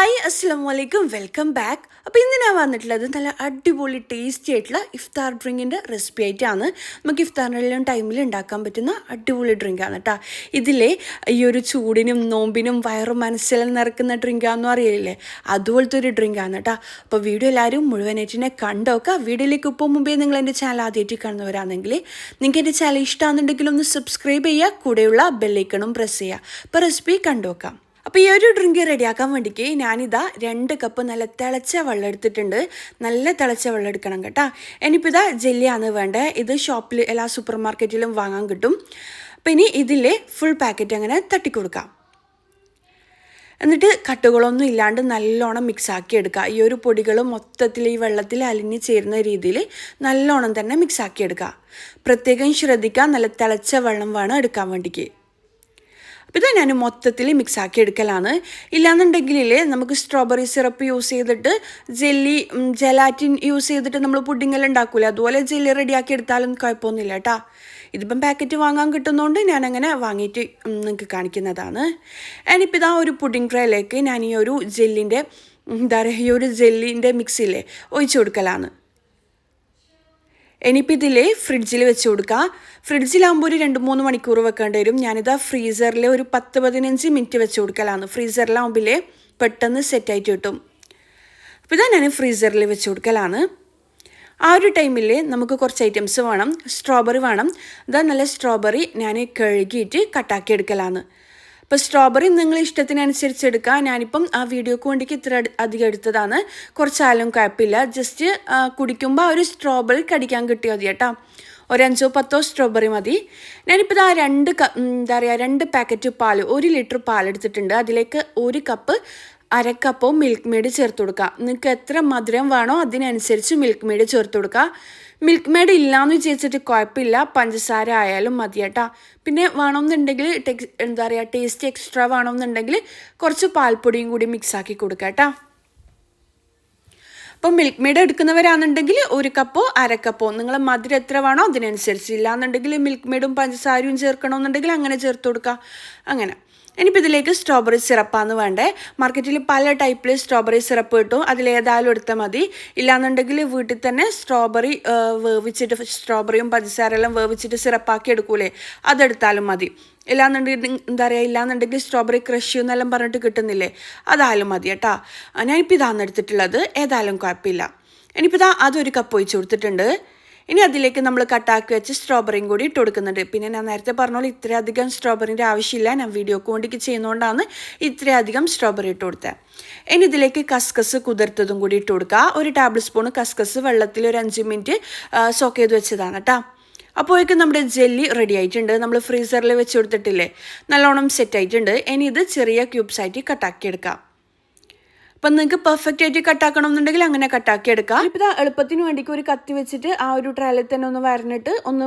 Hi അസ്സലാമു അലൈക്കും welcome back. അപ്പോൾ ഇന്ന് ഞാൻ വന്നിട്ടുള്ളത് നല്ല അടിപൊളി ടേസ്റ്റി ആയിട്ടുള്ള ഇഫ്താർ ഡ്രിങ്കിൻ്റെ റെസിപ്പി ആയിട്ടാണ്. നമുക്ക് ഇഫ്താറിനെല്ലാം ടൈമിൽ ഉണ്ടാക്കാൻ പറ്റുന്ന അടിപൊളി ഡ്രിങ്കാണ് കേട്ടോ. ഇതിലെ ഈ ഒരു ചൂടിനും നോമ്പിനും വയറും മനസ്സിലും നിറക്കുന്ന ഡ്രിങ്കാണെന്നും അറിയില്ലേ, അതുപോലത്തെ ഒരു ഡ്രിങ്കാണ് കേട്ടോ. അപ്പോൾ വീഡിയോ എല്ലാവരും മുഴുവനായിട്ട് കണ്ടോക്കുക. വീഡിയോയിലേക്ക് ഇപ്പോൾ മുമ്പേ നിങ്ങൾ എൻ്റെ ചാനൽ ആദ്യമായിട്ട് കാണുന്നവരാണെങ്കിൽ നിങ്ങൾക്ക് എൻ്റെ ചാനൽ ഇഷ്ടമാണെന്നുണ്ടെങ്കിൽ ഒന്ന് സബ്സ്ക്രൈബ് ചെയ്യുക, കൂടെയുള്ള ബെല്ലൈക്കണും പ്രസ് ചെയ്യുക. അപ്പോൾ റെസിപ്പി കണ്ടുനോക്കാം. അപ്പോൾ ഈ ഒരു ഡ്രിങ്ക് റെഡിയാക്കാൻ വേണ്ടിക്ക് ഞാനിതാ 2 കപ്പ് നല്ല തിളച്ച വെള്ളം എടുത്തിട്ടുണ്ട്. നല്ല തിളച്ച വെള്ളം എടുക്കണം കേട്ടോ. ഇനിയിപ്പോൾ ഇതാ ജെല്ലിയാണ് വേണ്ടത്. ഇത് ഷോപ്പിൽ എല്ലാ സൂപ്പർ മാർക്കറ്റിലും വാങ്ങാൻ കിട്ടും. അപ്പോൾ ഇനി ഇതിലെ ഫുൾ പാക്കറ്റ് അങ്ങനെ തട്ടിക്കൊടുക്കാം. എന്നിട്ട് കട്ടുകളൊന്നും ഇല്ലാണ്ട് നല്ലോണം മിക്സാക്കി എടുക്കുക. ഈ ഒരു പൊടികൾ മൊത്തത്തിൽ ഈ വെള്ളത്തിൽ അലിഞ്ഞ് ചേരുന്ന രീതിയിൽ നല്ലോണം തന്നെ മിക്സാക്കി എടുക്കുക. പ്രത്യേകം ശ്രദ്ധിക്കുക, നല്ല തിളച്ച വെള്ളം വേണം എടുക്കാൻ വേണ്ടിക്ക്. അപ്പോൾ ഇത് ഞാൻ മൊത്തത്തിൽ മിക്സാക്കി എടുക്കലാണ്. ഇല്ലാന്നുണ്ടെങ്കിൽ നമുക്ക് സ്ട്രോബെറി സിറപ്പ് യൂസ് ചെയ്തിട്ട് ജെലാറ്റിൻ യൂസ് ചെയ്തിട്ട് നമ്മൾ പുഡിങ്ങെല്ലാം ഉണ്ടാക്കൂലേ, അതുപോലെ ജെല്ലി റെഡിയാക്കി എടുത്താലും കുഴപ്പമൊന്നുമില്ല കേട്ടോ. ഇതിപ്പം പാക്കറ്റ് വാങ്ങാൻ കിട്ടുന്നതുകൊണ്ട് ഞാനങ്ങനെ വാങ്ങിയിട്ട് നിങ്ങൾക്ക് കാണിക്കുന്നതാണ്. ഇനിയിപ്പോൾ ഇതാ ഒരു പുഡിംഗ് ട്രേയിലേക്ക് ഞാൻ ഈ ഒരു ജെല്ലിൻ്റെ ഈ ഒരു ജെല്ലിൻ്റെ മിക്സിയിലെ ഒഴിച്ചു കൊടുക്കലാണ്. ഇനിയിപ്പോൾ ഇതിൽ ഫ്രിഡ്ജിൽ വെച്ച് കൊടുക്കുക. ഫ്രിഡ്ജിലാകുമ്പോൾ ഒരു 2-3 മണിക്കൂർ വെക്കേണ്ടി വരും. ഞാനിതാ ഫ്രീസറിൽ ഒരു 10-15 മിനിറ്റ് വെച്ച് കൊടുക്കലാണ്. ഫ്രീസറിലാകുമ്പോൾ പെട്ടെന്ന് സെറ്റായിട്ട് കിട്ടും. അപ്പോൾ ഇതാ ഞാൻ ഫ്രീസറിൽ വെച്ച് കൊടുക്കലാണ്. ആ ഒരു ടൈമിൽ നമുക്ക് കുറച്ച് ഐറ്റംസ് വേണം. സ്ട്രോബെറി വേണം. ഇതാ നല്ല സ്ട്രോബെറി ഞാൻ കഴുകിയിട്ട് കട്ടാക്കി എടുക്കലാണ്. അപ്പോൾ സ്ട്രോബെറി നിങ്ങൾ ഇഷ്ടത്തിനനുസരിച്ച് എടുക്കുക. ഞാനിപ്പം ആ വീഡിയോക്ക് വേണ്ടിക്ക് ഇത്ര അധികം എടുത്തതാണ്. കുറച്ചാലും കുഴപ്പമില്ല. ജസ്റ്റ് കുടിക്കുമ്പോൾ ആ ഒരു സ്ട്രോബെറി കടിക്കാൻ കിട്ടിയാൽ മതി കേട്ടോ. ഒരു 5-10 സ്ട്രോബെറി മതി. ഞാനിപ്പോൾ ഇതാ 2 പാക്കറ്റ് പാൽ, 1 ലിറ്റർ പാലെടുത്തിട്ടുണ്ട്. അതിലേക്ക് 1 കപ്പ് അരക്കപ്പോ മിൽക്ക് മെയ്ഡ് ചേർത്ത് കൊടുക്കുക. നിങ്ങൾക്ക് എത്ര മധുരം വേണോ അതിനനുസരിച്ച് മിൽക്ക് മെയ്ഡ് ചേർത്ത് കൊടുക്കുക. മിൽക്ക് മെയ്ഡ് ഇല്ലയെന്ന് വിചാരിച്ചിട്ട് കുഴപ്പമില്ല, പഞ്ചസാര ആയാലും മതി കേട്ടോ. പിന്നെ വേണമെന്നുണ്ടെങ്കിൽ ടേസ്റ്റ് എക്സ്ട്രാ വേണമെന്നുണ്ടെങ്കിൽ കുറച്ച് പാൽപ്പൊടിയും കൂടി മിക്സാക്കി കൊടുക്കുക കേട്ടോ. അപ്പോൾ മിൽക്ക് മെയ്ഡ് എടുക്കുന്നവരാണെന്നുണ്ടെങ്കിൽ 1 കപ്പോ അരക്കപ്പോ നിങ്ങൾ മധുരം എത്ര വേണോ അതിനനുസരിച്ച്. ഇല്ലാന്നുണ്ടെങ്കിൽ മിൽക്ക് മെയ്ഡും പഞ്ചസാരയും ചേർക്കണമെന്നുണ്ടെങ്കിൽ അങ്ങനെ ചേർത്ത് കൊടുക്കുക. അങ്ങനെ ഇനിയിപ്പോൾ ഇതിലേക്ക് സ്ട്രോബെറി സിറപ്പാണ് വേണ്ടത്. മാർക്കറ്റിൽ പല ടൈപ്പിൽ സ്ട്രോബെറി സിറപ്പ് കിട്ടും. അതിലേതായാലും എടുത്താൽ മതി. ഇല്ലാന്നുണ്ടെങ്കിൽ വീട്ടിൽ തന്നെ സ്ട്രോബെറി വേവിച്ചിട്ട് സ്ട്രോബെറിയും പഞ്ചസാരയെല്ലാം വേവിച്ചിട്ട് സിറപ്പാക്കി എടുക്കൂലേ, അതെടുത്താലും മതി. ഇല്ലാന്നുണ്ടെങ്കിൽ സ്ട്രോബെറി ക്രഷ് എന്നെല്ലാം പറഞ്ഞിട്ട് കിട്ടുന്നില്ലേ, അതായാലും മതി കേട്ടോ. ഞാനിപ്പോൾ ഇതാണ് എടുത്തിട്ടുള്ളത്. ഏതായാലും കുഴപ്പമില്ല. ഇനിയിപ്പോൾ അതൊരു കപ്പ് ഒഴിച്ച് കൊടുത്തിട്ടുണ്ട്. ഇനി അതിലേക്ക് നമ്മൾ കട്ടാക്കി വെച്ച് സ്ട്രോബെറിയും കൂടി ഇട്ട് കൊടുക്കുന്നുണ്ട്. പിന്നെ ഞാൻ നേരത്തെ പറഞ്ഞോളൂ ഇത്രയധികം സ്ട്രോബെറിൻ്റെ ആവശ്യമില്ല. ഞാൻ വീഡിയോക്ക് വേണ്ടിക്ക് ചെയ്യുന്നതുകൊണ്ടാണ് ഇത്രയധികം സ്ട്രോബെറി ഇട്ട് കൊടുത്തത്. ഇനി ഇതിലേക്ക് കസ്കസ് കുതിർത്തതും കൂടി ഇട്ട് കൊടുക്കുക. 1 ടേബിൾ സ്പൂൺ കസ്കസ് വെള്ളത്തിൽ ഒരു 5 മിനിറ്റ് സോക്ക് ചെയ്ത് വെച്ചതാണ് കേട്ടോ. അപ്പോഴേക്കും നമ്മുടെ ജെല്ലി റെഡി ആയിട്ടുണ്ട്. നമ്മൾ ഫ്രീസറിൽ വെച്ച് കൊടുത്തിട്ടില്ലേ, നല്ലോണം സെറ്റ് ആയിട്ടുണ്ട്. ഇനി ഇത് ചെറിയ ക്യൂബ്സ് ആയിട്ട് കട്ടാക്കി എടുക്കാം. അപ്പം നിങ്ങൾക്ക് പെർഫെക്റ്റ് ആയിട്ട് കട്ടാക്കണം എന്നുണ്ടെങ്കിൽ അങ്ങനെ കട്ടാക്കി എടുക്കാം. ഇപ്പോൾ എളുപ്പത്തിന് വേണ്ടിക്ക് ഒരു കത്തി വെച്ചിട്ട് ആ ഒരു ട്രയലിൽ തന്നെ ഒന്ന് വരഞ്ഞിട്ട് ഒന്ന്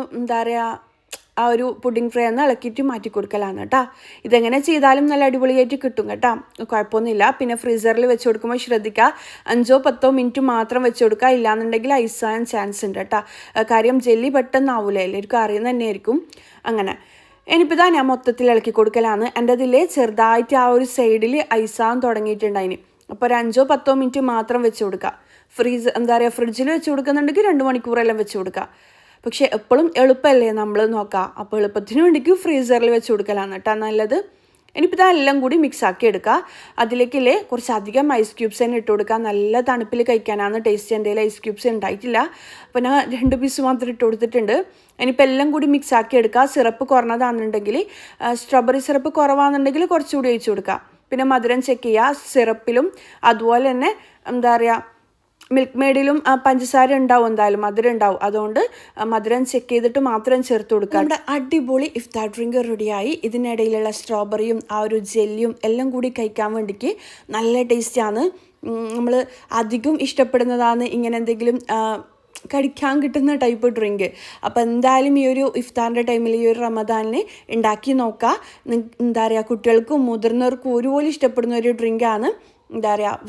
ആ ഒരു പുഡിംഗ് ട്രേ ഒന്ന് ഇളക്കിയിട്ട് മാറ്റി കൊടുക്കലാണ് കേട്ടോ. ഇതെങ്ങനെ ചെയ്താലും നല്ല അടിപൊളിയായിട്ട് കിട്ടും കേട്ടോ, കുഴപ്പമൊന്നുമില്ല. പിന്നെ ഫ്രീസറിൽ വെച്ച് കൊടുക്കുമ്പോൾ ശ്രദ്ധിക്കുക, 5-10 മിനിറ്റ് മാത്രം വെച്ച് കൊടുക്കുക. ഇല്ലാന്നുണ്ടെങ്കിൽ ഐസാകാൻ ചാൻസ് ഉണ്ട് കേട്ടോ. കാര്യം ജെല്ലി പെട്ടെന്നാവൂലേ, എല്ലാവർക്കും അറിയുന്ന തന്നെയായിരിക്കും. അങ്ങനെ ഇനിയിപ്പോൾ ഞാൻ മൊത്തത്തിൽ ഇളക്കി കൊടുക്കലാണ്. എൻ്റെ അതിൽ ചെറുതായിട്ട് ആ ഒരു സൈഡിൽ ഐസാകാൻ തുടങ്ങിയിട്ടുണ്ട്. അതിന് അപ്പോൾ ഒരു 5-10 മിനിറ്റ് മാത്രം വെച്ച് കൊടുക്കുക. ഫ്രിഡ്ജിൽ വെച്ച് കൊടുക്കുന്നുണ്ടെങ്കിൽ 2 മണിക്കൂറെല്ലാം വെച്ച് കൊടുക്കുക. പക്ഷേ എപ്പോഴും എളുപ്പമല്ലേ നമ്മൾ നോക്കുക. അപ്പോൾ എളുപ്പത്തിന് വേണ്ടിക്ക് ഫ്രീസറിൽ വെച്ച് കൊടുക്കലാണ് കേട്ടോ നല്ലത്. ഇനിയിപ്പോൾ ഇതെല്ലാം കൂടി മിക്സാക്കി എടുക്കുക. അതിലേക്കില്ലേ കുറച്ചധികം ഐസ് ക്യൂബ്സ് തന്നെ ഇട്ട് കൊടുക്കുക. നല്ല തണുപ്പിൽ കഴിക്കാനാണ് ടേസ്റ്റ്. എൻ്റെ കയ്യിൽ ഐസ് ക്യൂബ്സ് ഉണ്ടായിട്ടില്ല, അപ്പോൾ ഞാൻ 2 പീസ് മാത്രം ഇട്ട് കൊടുത്തിട്ടുണ്ട്. ഇനിയിപ്പോൾ എല്ലാം കൂടി മിക്സാക്കി എടുക്കുക. സിറപ്പ് കുറഞ്ഞതാണെന്നുണ്ടെങ്കിൽ സ്ട്രോബെറി സിറപ്പ് കുറവാണെന്നുണ്ടെങ്കിൽ കുറച്ചുകൂടി ഒഴിച്ച് കൊടുക്കുക. പിന്നെ മധുരം ചെക്ക് ചെയ്യുക. സിറപ്പിലും അതുപോലെ തന്നെ മിൽക്ക് മെയ്ഡിലും പഞ്ചസാര ഉണ്ടാവും, എന്തായാലും മധുരം ഉണ്ടാവും. അതുകൊണ്ട് മധുരം ചെക്ക് ചെയ്തിട്ട് മാത്രം ചേർത്ത് കൊടുക്കുക. നമ്മുടെ അടിപൊളി ഇഫ്താർ ഡ്രിങ്ക് റെഡിയായി. ഇതിനിടയിലുള്ള സ്ട്രോബെറിയും ആ ഒരു ജെല്ലിയും എല്ലാം കൂടി കഴിക്കാൻ വേണ്ടിക്ക് നല്ല ടേസ്റ്റാണ്. നമ്മൾ അധികം ഇഷ്ടപ്പെടുന്നതാണ് ഇങ്ങനെ എന്തെങ്കിലും കഴിക്കാൻ കിട്ടുന്ന ടൈപ്പ് ഡ്രിങ്ക്. അപ്പോൾ എന്തായാലും ഈ ഒരു ഇഫ്താറിൻ്റെ ടൈമിൽ ഈ ഒരു റമദാനിന് ഉണ്ടാക്കി നോക്കുക. കുട്ടികൾക്കും മുതിർന്നവർക്കും ഒരുപോലെ ഇഷ്ടപ്പെടുന്ന ഒരു ഡ്രിങ്കാണ്.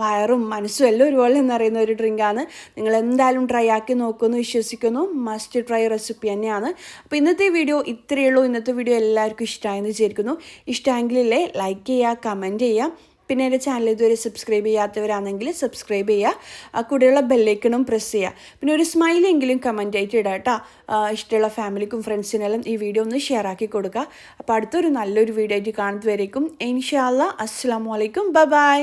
വയറും മനസ്സും എല്ലാം ഒരുപോലെ എന്നറിയുന്ന ഒരു ഡ്രിങ്കാണ്. നിങ്ങൾ എന്തായാലും ട്രൈ ആക്കി നോക്കുമെന്ന് വിശ്വസിക്കുന്നു. മസ്റ്റ് ട്രൈ റെസിപ്പി തന്നെയാണ്. അപ്പോൾ ഇന്നത്തെ വീഡിയോ ഇത്രയേ ഉള്ളൂ. ഇന്നത്തെ വീഡിയോ എല്ലാവർക്കും ഇഷ്ടമായെന്ന് വിചാരിക്കുന്നു. ഇഷ്ടമെങ്കിലേ ലൈക്ക് ചെയ്യുക, കമൻറ്റ് ചെയ്യുക. പിന്നെ എൻ്റെ ചാനൽ ഇതുവരെ സബ്സ്ക്രൈബ് ചെയ്യാത്തവരാണെങ്കിൽ സബ്സ്ക്രൈബ് ചെയ്യുക, കൂടെയുള്ള ബെല്ലൈക്കണും പ്രസ് ചെയ്യുക. പിന്നെ ഒരു സ്മൈലെങ്കിലും കമൻ്റ് ആയിട്ട് ഇടാം കേട്ടോ. ഇഷ്ടമുള്ള ഫാമിലിക്കും ഫ്രണ്ട്സിനെല്ലാം ഈ വീഡിയോ ഒന്ന് ഷെയർ ആക്കി കൊടുക്കുക. അപ്പോൾ അടുത്തൊരു നല്ലൊരു വീഡിയോ ആയിട്ട് കാണുന്നതുവരേക്കും ഇൻഷാ അല്ലാഹ് അസ്സലാമു അലൈക്കും, ബൈ.